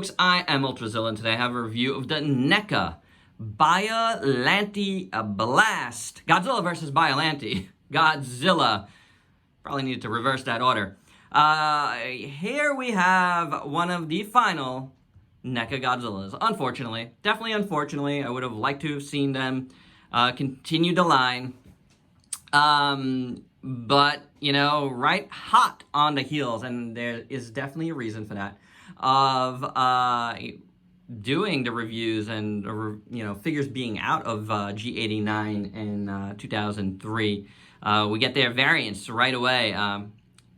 folks, I am Ultrazilla, and today I have a review of the Neca Biollante Blast. Godzilla versus Biollante. Godzilla. Probably needed to reverse that order. Here we have one of the final Neca Godzillas. Unfortunately. Definitely unfortunately. I would have liked to have seen them continue the line. But, you know, right hot on the heels, and there is definitely a reason for that, of doing the reviews and, you know, figures being out of G89 in 2003. We get their variants right away.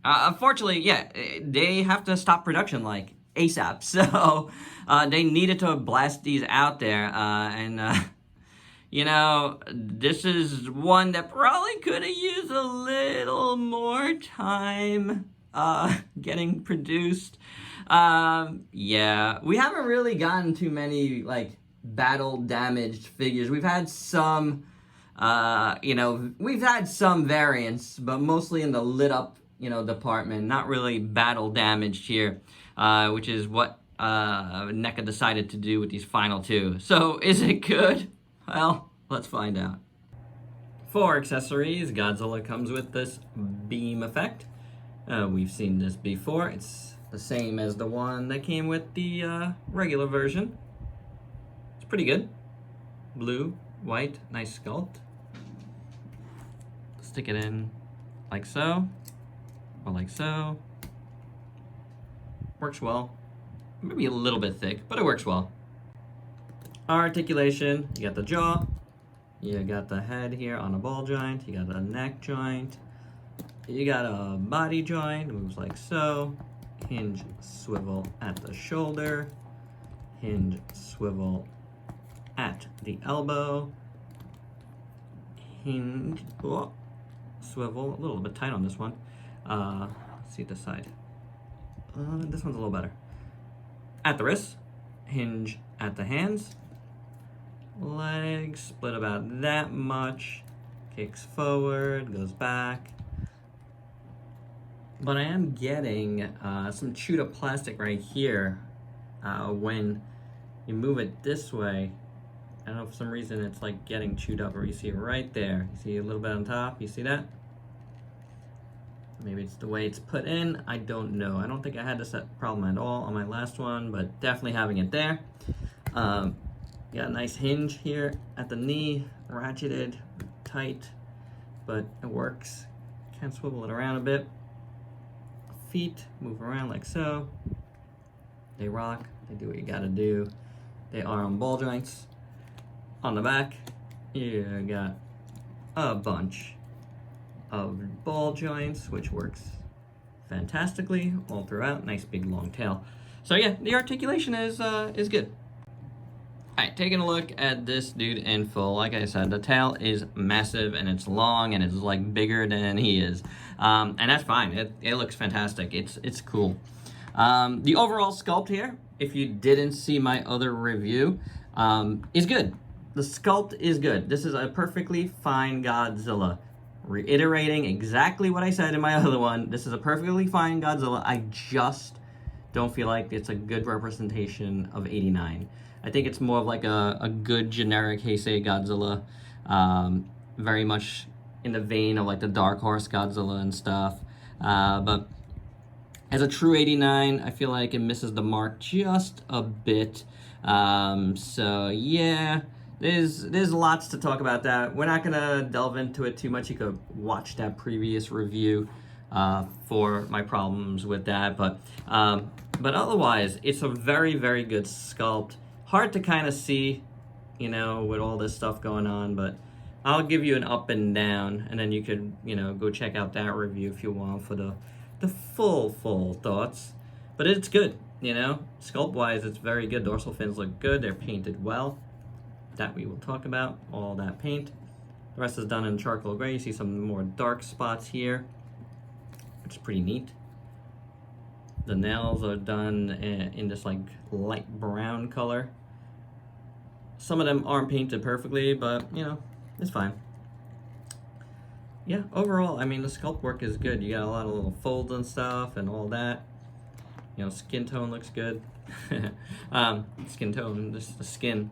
Unfortunately, yeah, they have to stop production, like, ASAP. So they needed to blast these out there, you know, this is one that probably could have used a little more time getting produced. Yeah, we haven't really gotten too many, like, battle-damaged figures. We've had some, you know, we've had some variants, but mostly in the lit-up, you know, department. Not really battle-damaged here, which is what NECA decided to do with these final two. So, is it good? Well, let's find out. For accessories, Godzilla comes with this beam effect. We've seen this before. It's the same as the one that came with the regular version. It's pretty good. Blue, white, nice sculpt. Stick it in like so, or like so. Works well. Maybe a little bit thick, but it works well. Articulation, you got the jaw, you got the head here on a ball joint, you got a neck joint, you got a body joint, moves like so, hinge swivel at the shoulder, hinge swivel at the elbow, hinge, oh, swivel, a little bit tight on this one, let's see this side, this one's a little better, at the wrist, hinge at the hands, legs split about that much, kicks forward, goes back. But I am getting some chewed up plastic right here when you move it this way. I don't know, for some reason it's like getting chewed up, or you see it right there. You see a little bit on top, you see that? Maybe it's the way it's put in, I don't know. I don't think I had this problem at all on my last one, but definitely having it there. You got a nice hinge here at the knee, ratcheted, tight, but it works. Can swivel it around a bit. Feet move around like so. They rock, they do what you gotta do. They are on ball joints. On the back, you got a bunch of ball joints, which works fantastically all throughout. Nice big long tail. So yeah, the articulation is good. Alright, taking a look at this dude in full. Like I said, the tail is massive and it's long and it's like bigger than he is. And that's fine. It looks fantastic. It's cool. The overall sculpt here, if you didn't see my other review, is good. The sculpt is good. This is a perfectly fine Godzilla. Reiterating exactly what I said in my other one, this is a perfectly fine Godzilla. I just don't feel like it's a good representation of 89. I think it's more of like a good generic Heisei Godzilla, very much in the vein of like the Dark Horse Godzilla and stuff. But as a true 89, I feel like it misses the mark just a bit. So yeah, there's lots to talk about that. We're not gonna delve into it too much. You could watch that previous review for my problems with that. But otherwise, it's a very, very good sculpt. Hard to kind of see, you know, with all this stuff going on, but I'll give you an up and down, and then you could, you know, go check out that review if you want for the full thoughts. But it's good, you know, sculpt-wise, it's very good. Dorsal fins look good. They're painted well. That we will talk about, all that paint. The rest is done in charcoal gray. You see some more dark spots here, which is pretty neat. The nails are done in this like light brown color. Some of them aren't painted perfectly, but you know, it's fine. Yeah, overall, I mean, the sculpt work is good. You got a lot of little folds and stuff and all that. You know, skin tone looks good. Skin tone, just the skin.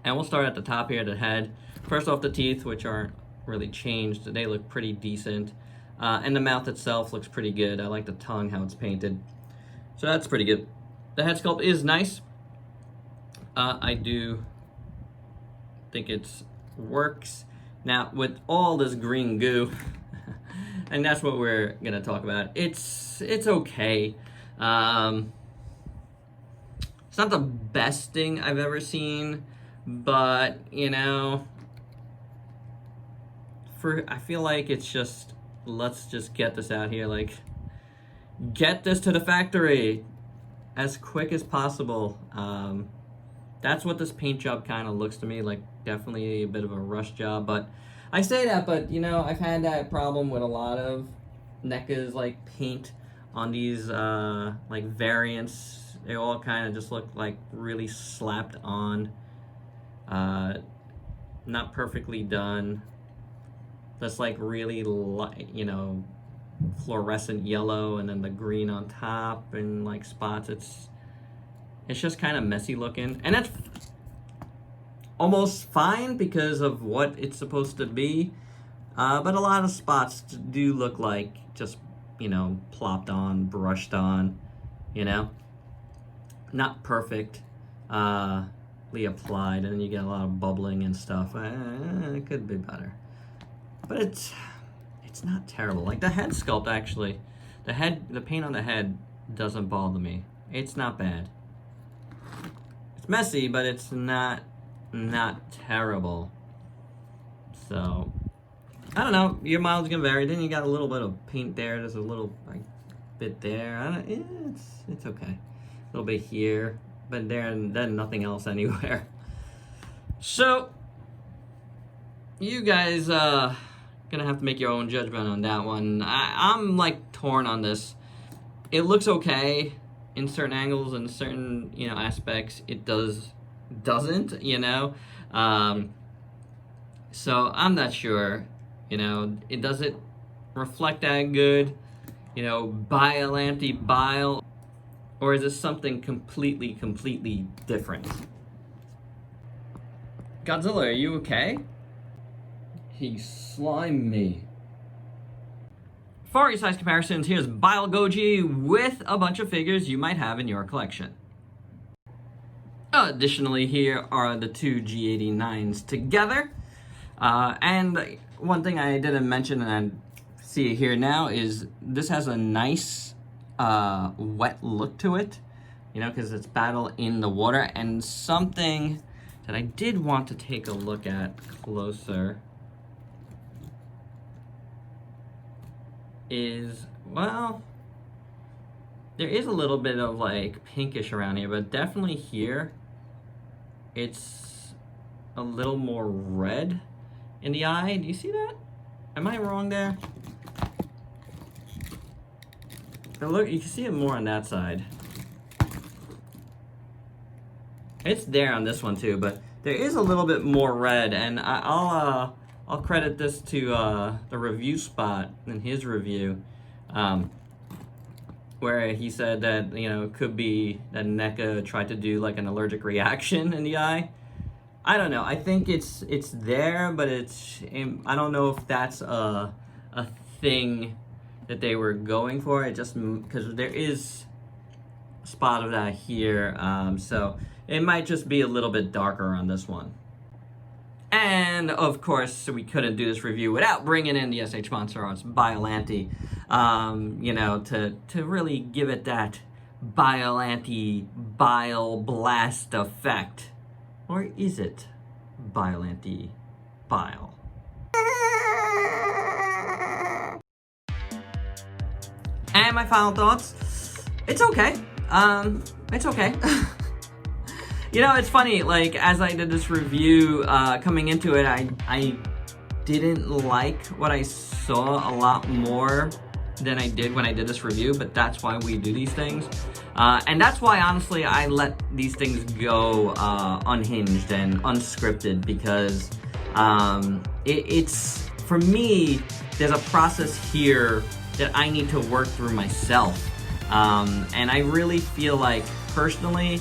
And we'll start at the top here, the head. First off, the teeth, which aren't really changed. They look pretty decent. And the mouth itself looks pretty good. I like the tongue, how it's painted. So that's pretty good. The head sculpt is nice. I do think it works. Now, with all this green goo, and that's what we're gonna talk about, it's okay. It's not the best thing I've ever seen, but, you know, I feel like it's just, let's just get this out here, like, get this to the factory as quick as possible. That's what this paint job kind of looks to me like. Definitely a bit of a rush job, but I say that, but you know, I've had that problem with a lot of NECA's like paint on these like variants. They all kind of just look like really slapped on, not perfectly done. That's like really light, you know, fluorescent yellow, and then the green on top and like spots. It's just kind of messy looking, and that's almost fine because of what it's supposed to be. But a lot of spots do look like just, you know, plopped on, brushed on, you know, not perfect, applied, and then you get a lot of bubbling and stuff. It could be better, but it's not terrible. Like the head sculpt, actually, the paint on the head doesn't bother me. It's not bad. It's messy, but it's not terrible. So I don't know, your mileage is gonna vary. Then you got a little bit of paint there. There's a little like bit there. It's okay. A little bit here, but there, and then nothing else anywhere. So you guys gonna have to make your own judgment on that one. I'm like torn on this. It looks okay in certain angles and certain, you know, aspects. It doesn't, you know. So I'm not sure, you know, it doesn't reflect that good, you know, Biollante Bile, or is this something completely different? Godzilla, are you okay? He slimed me. For your size comparisons, here's Bile Goji with a bunch of figures you might have in your collection. Additionally, here are the two G89s together. And one thing I didn't mention, and I see it here now, is this has a nice wet look to it, you know, because it's battle in the water. And something that I did want to take a look at closer is, well, there is a little bit of like pinkish around here, but definitely here it's a little more red in the eye. Do you see that? Am I wrong there? But look, you can see it more on that side. It's there on this one too, but there is a little bit more red, and I'll credit this to the review spot in his review, where he said that, you know, it could be that NECA tried to do like an allergic reaction in the eye. I don't know. I think it's there, but I don't know if that's a thing that they were going for. It just, because there is a spot of that here, so it might just be a little bit darker on this one. And of course, we couldn't do this review without bringing in the SH Monster Arts Biollante, you know, to really give it that Biollante Bile Blast effect. Or is it Biollante Bile? And my final thoughts, it's okay. It's okay. You know, it's funny, like, as I did this review, coming into it, I didn't like what I saw a lot more than I did when I did this review, but that's why we do these things. And that's why, honestly, I let these things go unhinged and unscripted, because it's, for me, there's a process here that I need to work through myself. And I really feel like personally,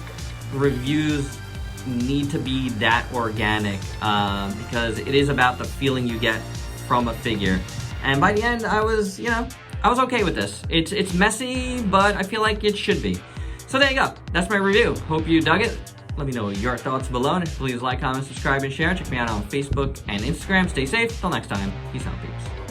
reviews need to be that organic because it is about the feeling you get from a figure. And by the end, I was okay with this. It's messy, but I feel like it should be. So there you go. That's my review. Hope you dug it. Let me know your thoughts below, and please like, comment, subscribe, and share. Check me out on Facebook and Instagram. Stay safe. Till next time. Peace out, peeps.